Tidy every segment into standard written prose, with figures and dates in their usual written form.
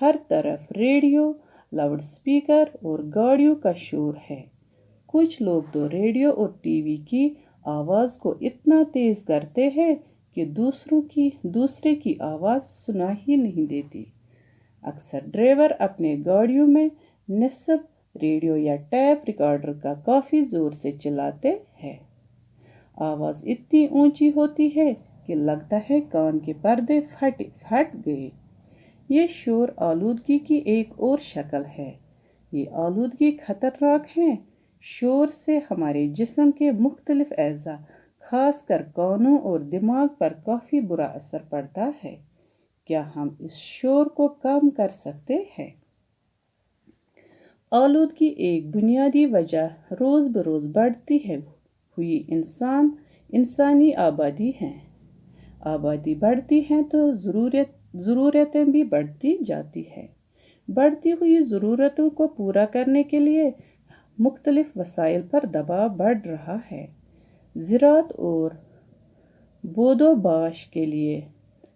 ہر طرف radio, loud speaker اور گاڑیوں کا شور ہے۔ کچھ لوگ تو ریڈیو اور ٹی وی کی آواز کو اتنا تیز کرتے ہیں کہ دوسرے کی آواز سنا ہی نہیں دیتی۔ اکثر ڈرائیور اپنے گاڑیوں میں نصب ریڈیو یا ٹیپ ریکارڈر کا کافی زور سے چلاتے ہیں۔ آواز اتنی اونچی ہوتی ہے کہ لگتا ہے کان کے پردے پھٹ گئے۔ یہ شور آلودگی کی ایک اور شکل ہے۔ یہ آلودگی خطرناک ہے۔ شور سے ہمارے جسم کے مختلف اعضاء، خاص کر کانوں اور دماغ پر کافی برا اثر پڑتا ہے۔ کیا ہم اس شور کو کم کر سکتے ہیں؟ آلودگی ایک بنیادی وجہ روز بروز بڑھتی ہوئی انسانی آبادی ہے۔ آبادی بڑھتی ہے تو ضرورتیں بھی بڑھتی جاتی ہیں۔ بڑھتی ہوئی ضرورتوں کو پورا کرنے کے لیے مختلف وسائل پر دباؤ بڑھ رہا ہے۔ زراعت اور بود و باش کے لیے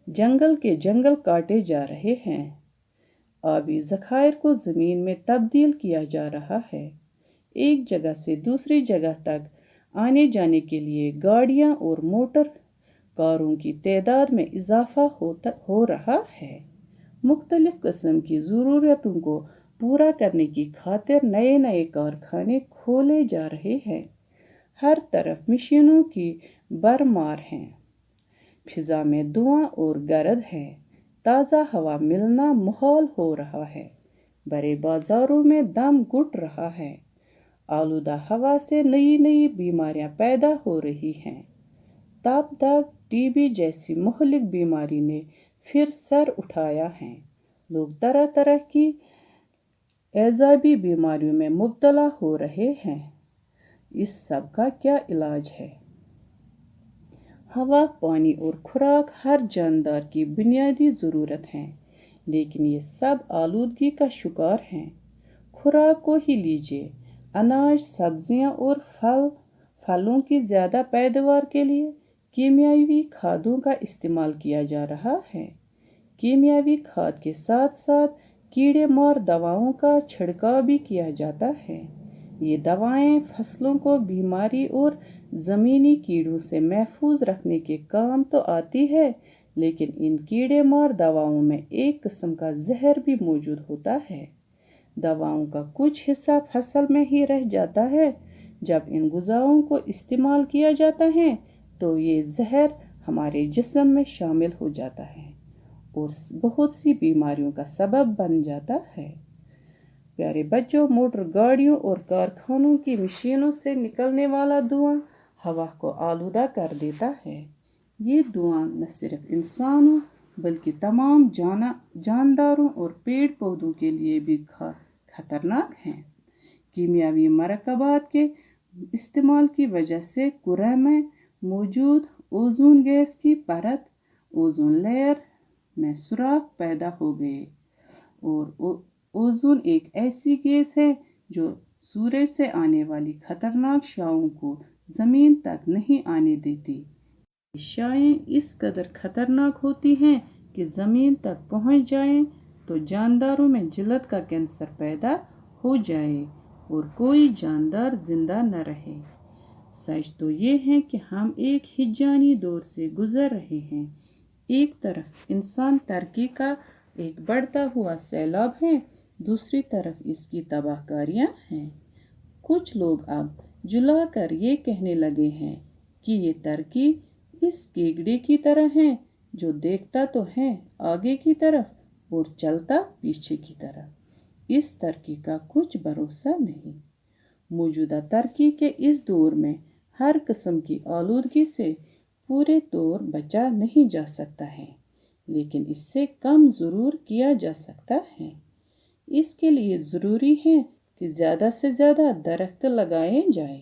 جنگل کے جنگل کاٹے جا رہے ہیں۔ آبی ذخائر کو زمین میں تبدیل کیا جا رہا ہے۔ ایک جگہ سے دوسری جگہ تک آنے جانے کے لیے گاڑیاں اور موٹر کاروں کی تعداد میں اضافہ ہو رہا ہے۔ مختلف قسم کی ضرورتوں کو پورا کرنے کی خاطر نئے کارخانے کھولے جا رہے ہیں۔ ہر طرف مشینوں کی بھرمار ہے۔ فضا میں دھواں اور گرد ہے۔ تازہ ہوا ملنا محال ہو رہا ہے۔ بڑے بازاروں میں دم گھٹ رہا ہے۔ آلودہ ہوا سے نئی بیماریاں پیدا ہو رہی ہیں۔ تپ دق، ٹی بی جیسی مہلک بیماری نے پھر سر اٹھایا ہے۔ لوگ طرح طرح کی اعصابی بیماریوں میں مبتلا ہو رہے ہیں۔ اس سب کا کیا علاج ہے؟ ہوا، پانی اور خوراک ہر جاندار کی بنیادی ضرورت ہیں، لیکن یہ سب آلودگی کا شکار ہیں۔ خوراک کو ہی لیجیے۔ اناج، سبزیاں اور پھلوں کی زیادہ پیداوار کے لیے کیمیاوی کھادوں کا استعمال کیا جا رہا ہے۔ کیمیاوی کھاد کے ساتھ ساتھ کیڑے مار دواؤں کا چھڑکاؤ بھی کیا جاتا ہے۔ یہ دوائیں فصلوں کو بیماری اور زمینی کیڑوں سے محفوظ رکھنے کے کام تو آتی ہے، لیکن ان کیڑے مار دواؤں میں ایک قسم کا زہر بھی موجود ہوتا ہے۔ دواؤں کا کچھ حصہ فصل میں ہی رہ جاتا ہے۔ جب ان غذاؤں کو استعمال کیا جاتا ہے تو یہ زہر ہمارے جسم میں شامل ہو جاتا ہے اور بہت سی بیماریوں کا سبب بن جاتا ہے۔ پیارے بچوں، موٹر گاڑیوں اور کارخانوں کی مشینوں سے نکلنے والا دھواں ہوا کو آلودہ کر دیتا ہے۔ یہ دھواں نہ صرف انسانوں بلکہ تمام جانداروں اور پیڑ پودوں کے لیے بھی خطرناک ہے۔ کیمیاوی مرکبات کے استعمال کی وجہ سے کرہ میں موجود اوزون گیس کی پرت، اوزون لیئر میں سوراخ پیدا ہو گئے، اور اوزون ایک ایسی گیس ہے جو سورج سے آنے والی خطرناک شعاعوں کو زمین تک نہیں آنے دیتی۔ یہ شعاعیں اس قدر خطرناک ہوتی ہیں کہ زمین تک پہنچ جائیں تو جانداروں میں جلد کا کینسر پیدا ہو جائے اور کوئی جاندار زندہ نہ رہے۔ سچ تو یہ ہے کہ ہم ایک ہجانی دور سے گزر رہے ہیں۔ ایک طرف انسان ترقی کا ایک بڑھتا ہوا سیلاب ہے، دوسری طرف اس کی تباہ کاریاں ہیں۔ کچھ لوگ اب جلا کر یہ کہنے لگے ہیں کہ یہ ترقی اس کیکڑے کی طرح ہے جو دیکھتا تو ہے آگے کی طرف اور چلتا پیچھے کی طرف۔ اس ترقی کا کچھ بھروسہ نہیں۔ موجودہ ترقی کے اس دور میں ہر قسم کی آلودگی سے پورے طور بچا نہیں جا سکتا ہے، لیکن اس سے کم ضرور کیا جا سکتا ہے۔ اس کے لیے ضروری ہے کہ زیادہ سے زیادہ درخت لگائے جائیں۔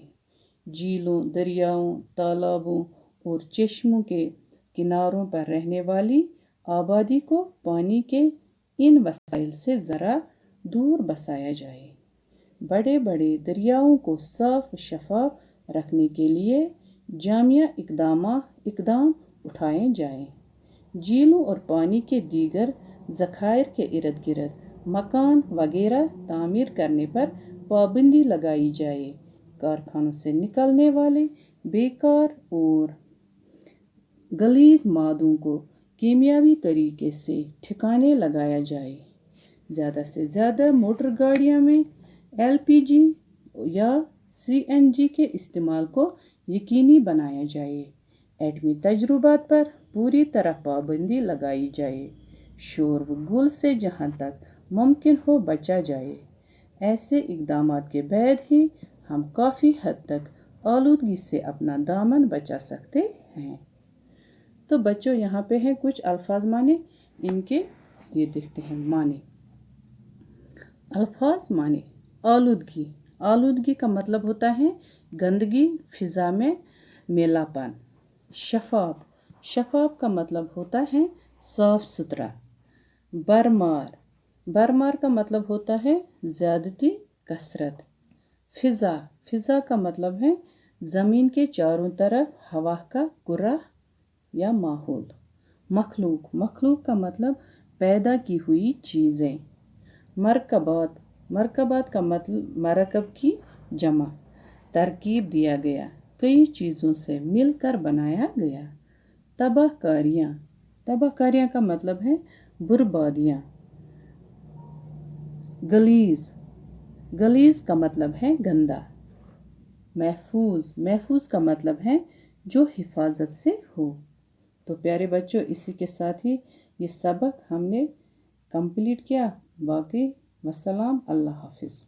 جھیلوں، دریاؤں، تالابوں اور چشموں کے کناروں پر رہنے والی آبادی کو پانی کے ان وسائل سے ذرا دور بسایا جائے۔ بڑے بڑے دریاؤں کو صاف و شفاف رکھنے کے لیے جامع اقدام اٹھائے جائیں۔ جھیلوں اور پانی کے دیگر ذخائر کے ارد گرد مکان وغیرہ تعمیر کرنے پر پابندی لگائی جائے، کارخانوں سے نکلنے والے بیکار اور غلیظ مادوں کو کیمیاوی طریقے سے ٹھکانے لگایا جائے، زیادہ سے زیادہ موٹر گاڑیوں میں LPG یا CNG کے استعمال کو یقینی بنایا جائے، ایٹمی تجربات پر پوری طرح پابندی لگائی جائے، شور و گل سے جہاں تک ممکن ہو بچا جائے۔ ایسے اقدامات کے بعد ہی ہم کافی حد تک آلودگی سے اپنا دامن بچا سکتے ہیں۔ تو بچوں یہاں پہ ہیں کچھ الفاظ معنی، ان کے یہ دیکھتے ہیں معنی۔ الفاظ معنی: آلودگی۔ آلودگی کا مطلب ہوتا ہے گندگی، فضا میں میلا پن۔ شفاف۔ شفاف کا مطلب ہوتا ہے صاف ستھرا۔ برمار۔ برمار کا مطلب ہوتا ہے زیادتی، کثرت۔ فضا۔ فضا کا مطلب ہے زمین کے چاروں طرف ہوا کا کرہ یا ماحول۔ مخلوق۔ مخلوق کا مطلب پیدا کی ہوئی چیزیں۔ مرکبات۔ مرکبات کا مطلب مرکب کی جمع، ترکیب دیا گیا، کئی چیزوں سے مل کر بنایا گیا۔ تباہ کاریاں۔ تباہ کاریاں کا مطلب ہے بربادیاں۔ غلیظ۔ غلیظ کا مطلب ہے گندا۔ محفوظ۔ محفوظ کا مطلب ہے جو حفاظت سے ہو۔ تو پیارے بچوں، اسی کے ساتھ ہی یہ سبق ہم نے کمپلیٹ کیا۔ باقی والسلام، اللہ حافظ۔